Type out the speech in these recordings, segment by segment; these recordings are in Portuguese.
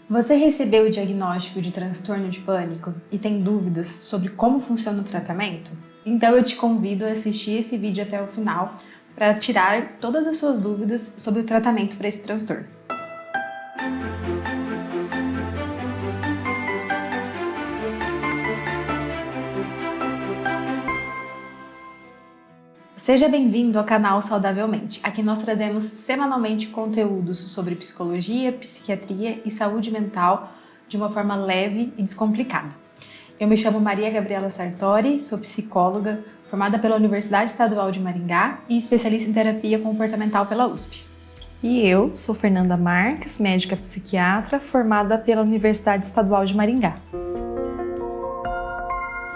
Você recebeu o diagnóstico de transtorno de pânico e tem dúvidas sobre como funciona o tratamento? Então eu te convido a assistir esse vídeo até o final para tirar todas as suas dúvidas sobre o tratamento para esse transtorno. Seja bem-vindo ao canal Saudavelmente. Aqui nós trazemos semanalmente conteúdos sobre psicologia, psiquiatria e saúde mental de uma forma leve e descomplicada. Eu me chamo Maria Gabriela Sartori, sou psicóloga, formada pela Universidade Estadual de Maringá e especialista em terapia comportamental pela USP. E eu sou Fernanda Marques, médica psiquiatra, formada pela Universidade Estadual de Maringá.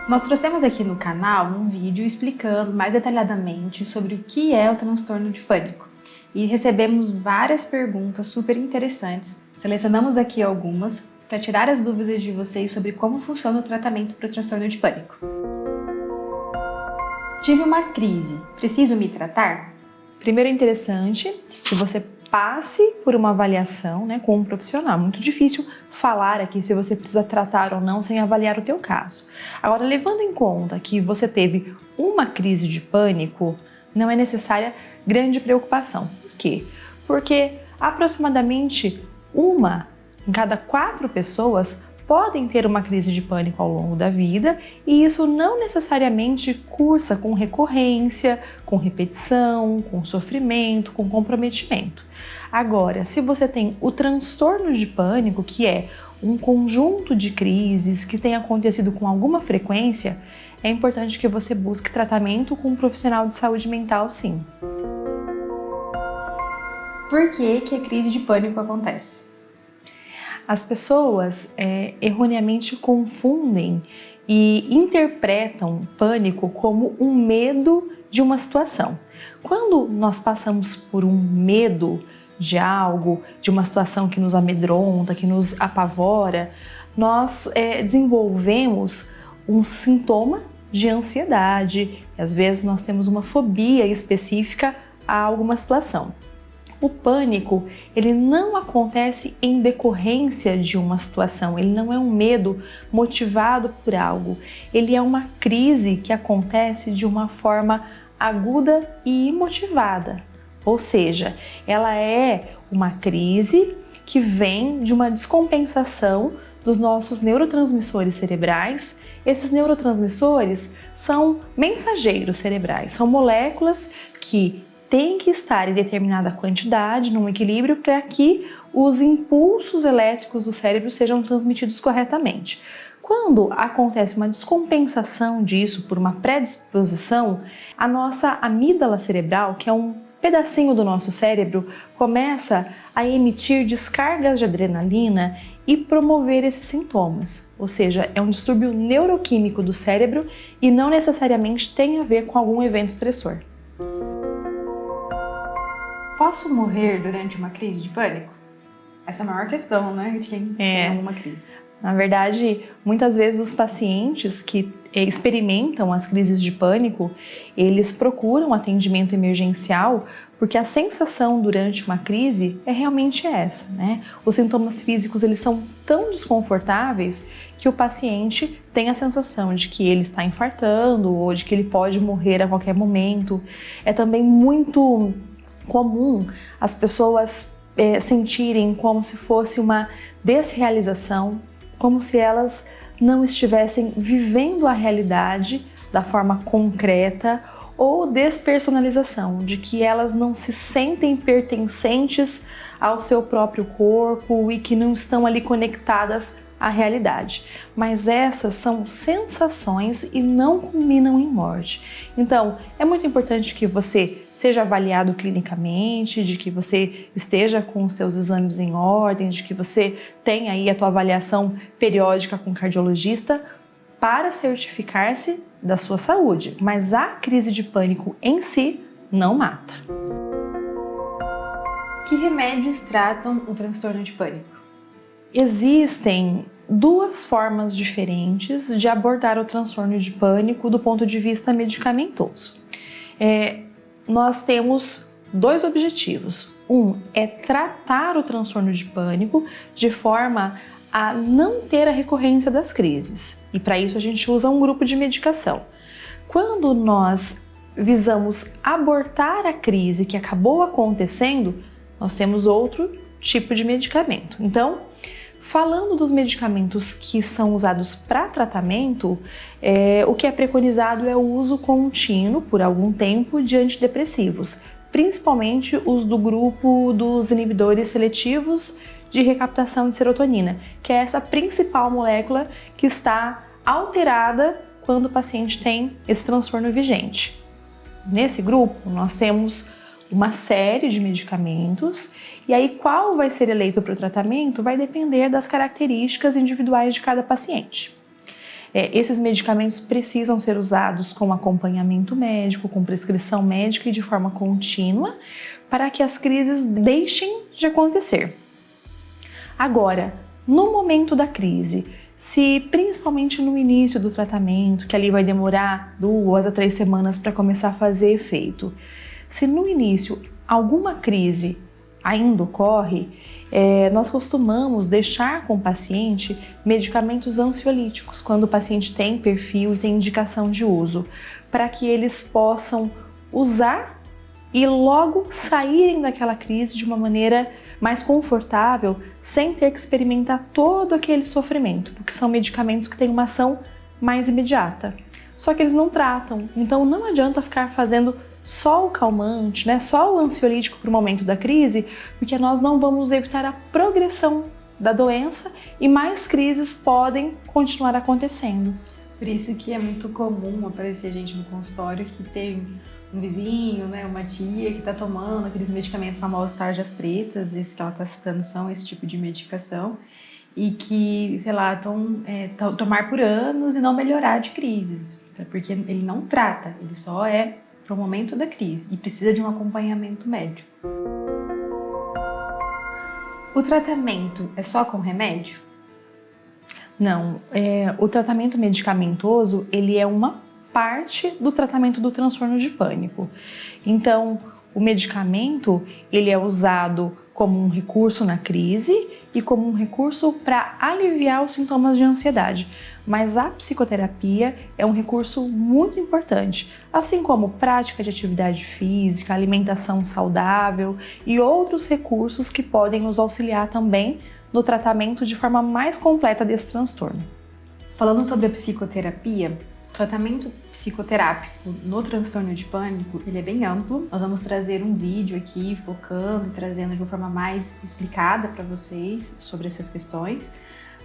Nós trouxemos aqui no canal um vídeo explicando mais detalhadamente sobre o que é o transtorno de pânico e recebemos várias perguntas super interessantes. Selecionamos aqui algumas para tirar as dúvidas de vocês sobre como funciona o tratamento para o transtorno de pânico. Tive uma crise, preciso me tratar? Primeiro é interessante que você passe por uma avaliação, com um profissional. Muito difícil falar aqui se você precisa tratar ou não sem avaliar o teu caso. Agora, levando em conta que você teve uma crise de pânico, não é necessária grande preocupação. Por quê? Porque aproximadamente uma em cada 4 pessoas podem ter uma crise de pânico ao longo da vida e isso não necessariamente cursa com recorrência, com repetição, com sofrimento, com comprometimento. Agora, se você tem o transtorno de pânico, que é um conjunto de crises que tem acontecido com alguma frequência, é importante que você busque tratamento com um profissional de saúde mental, sim. Por que a crise de pânico acontece? As pessoas erroneamente confundem e interpretam pânico como um medo de uma situação. Quando nós passamos por um medo de algo, de uma situação que nos amedronta, que nos apavora, nós desenvolvemos um sintoma de ansiedade. Às vezes nós temos uma fobia específica a alguma situação. O pânico, ele não acontece em decorrência de uma situação, ele não é um medo motivado por algo, ele é uma crise que acontece de uma forma aguda e imotivada, ou seja, ela é uma crise que vem de uma descompensação dos nossos neurotransmissores cerebrais. Esses neurotransmissores são mensageiros cerebrais, são moléculas que tem que estar em determinada quantidade, num equilíbrio, para que os impulsos elétricos do cérebro sejam transmitidos corretamente. Quando acontece uma descompensação disso por uma predisposição, a nossa amígdala cerebral, que é um pedacinho do nosso cérebro, começa a emitir descargas de adrenalina e promover esses sintomas. Ou seja, é um distúrbio neuroquímico do cérebro e não necessariamente tem a ver com algum evento estressor. Posso morrer durante uma crise de pânico? Essa é a maior questão, de quem tem alguma crise. Na verdade, muitas vezes os pacientes que experimentam as crises de pânico, eles procuram atendimento emergencial porque a sensação durante uma crise é realmente essa, Os sintomas físicos, eles são tão desconfortáveis que o paciente tem a sensação de que ele está infartando ou de que ele pode morrer a qualquer momento. É também muito comum as pessoas sentirem como se fosse uma desrealização, como se elas não estivessem vivendo a realidade da forma concreta, ou despersonalização, de que elas não se sentem pertencentes ao seu próprio corpo e que não estão ali conectadas à realidade. Mas essas são sensações e não culminam em morte. Então, é muito importante que você seja avaliado clinicamente, de que você esteja com os seus exames em ordem, de que você tenha aí a tua avaliação periódica com o cardiologista para certificar-se da sua saúde. Mas a crise de pânico em si não mata. Que remédios tratam o transtorno de pânico? Existem 2 formas diferentes de abordar o transtorno de pânico do ponto de vista medicamentoso. Nós temos 2 objetivos. Um é tratar o transtorno de pânico de forma a não ter a recorrência das crises. E para isso a gente usa um grupo de medicação. Quando nós visamos abortar a crise que acabou acontecendo, nós temos outro tipo de medicamento. Então, falando dos medicamentos que são usados para tratamento, o que é preconizado é o uso contínuo por algum tempo de antidepressivos, principalmente os do grupo dos inibidores seletivos de recaptação de serotonina, que é essa principal molécula que está alterada quando o paciente tem esse transtorno vigente. Nesse grupo, nós temos uma série de medicamentos e aí qual vai ser eleito para o tratamento vai depender das características individuais de cada paciente. Esses medicamentos precisam ser usados com acompanhamento médico, com prescrição médica e de forma contínua para que as crises deixem de acontecer. Agora, no momento da crise, se principalmente no início do tratamento, que ali vai demorar 2 a 3 semanas para começar a fazer efeito, se no início alguma crise ainda ocorre, nós costumamos deixar com o paciente medicamentos ansiolíticos, quando o paciente tem perfil e tem indicação de uso, para que eles possam usar e logo saírem daquela crise de uma maneira mais confortável, sem ter que experimentar todo aquele sofrimento, porque são medicamentos que têm uma ação mais imediata. Só que eles não tratam, então não adianta ficar fazendo só o calmante, só o ansiolítico para o momento da crise, porque nós não vamos evitar a progressão da doença e mais crises podem continuar acontecendo. Por isso que é muito comum aparecer gente no consultório que tem um vizinho, uma tia que está tomando aqueles medicamentos famosos tarjas pretas, esses que ela está citando são esse tipo de medicação, e que relatam tomar por anos e não melhorar de crises, porque ele não trata, ele só é para o momento da crise e precisa de um acompanhamento médico. O tratamento é só com remédio? Não, o tratamento medicamentoso ele é uma parte do tratamento do transtorno de pânico. Então, o medicamento ele é usado como um recurso na crise e como um recurso para aliviar os sintomas de ansiedade. Mas a psicoterapia é um recurso muito importante, assim como prática de atividade física, alimentação saudável e outros recursos que podem nos auxiliar também no tratamento de forma mais completa desse transtorno. Falando sobre a psicoterapia, o tratamento psicoterápico no transtorno de pânico, ele é bem amplo. Nós vamos trazer um vídeo aqui focando e trazendo de uma forma mais explicada para vocês sobre essas questões,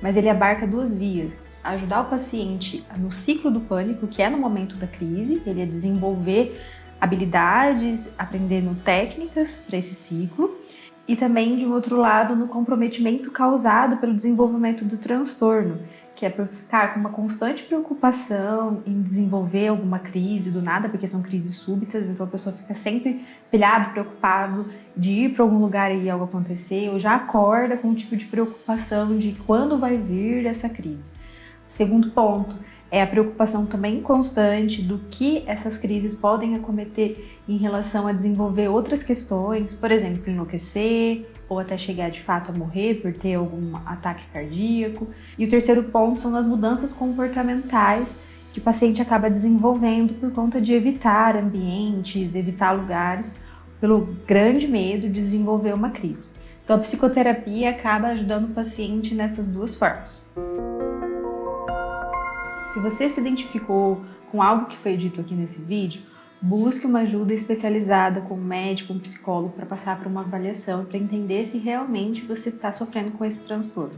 mas ele abarca 2 vias. Ajudar o paciente no ciclo do pânico, que é no momento da crise, ele é desenvolver habilidades, aprendendo técnicas para esse ciclo, e também, de um outro lado, no comprometimento causado pelo desenvolvimento do transtorno, que é por ficar com uma constante preocupação em desenvolver alguma crise do nada, porque são crises súbitas, então a pessoa fica sempre pilhado, preocupado de ir para algum lugar e algo acontecer, ou já acorda com um tipo de preocupação de quando vai vir essa crise. Segundo ponto, é a preocupação também constante do que essas crises podem acometer em relação a desenvolver outras questões, por exemplo, enlouquecer ou até chegar de fato a morrer por ter algum ataque cardíaco. E o terceiro ponto são as mudanças comportamentais que o paciente acaba desenvolvendo por conta de evitar ambientes, evitar lugares, pelo grande medo de desenvolver uma crise. Então a psicoterapia acaba ajudando o paciente nessas 2 formas. Se você se identificou com algo que foi dito aqui nesse vídeo, busque uma ajuda especializada com um médico, um psicólogo para passar por uma avaliação e para entender se realmente você está sofrendo com esse transtorno.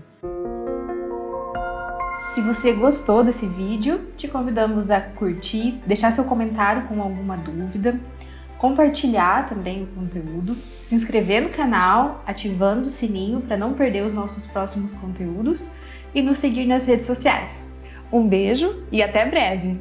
Se você gostou desse vídeo, te convidamos a curtir, deixar seu comentário com alguma dúvida, compartilhar também o conteúdo, se inscrever no canal, ativando o sininho para não perder os nossos próximos conteúdos e nos seguir nas redes sociais. Um beijo e até breve!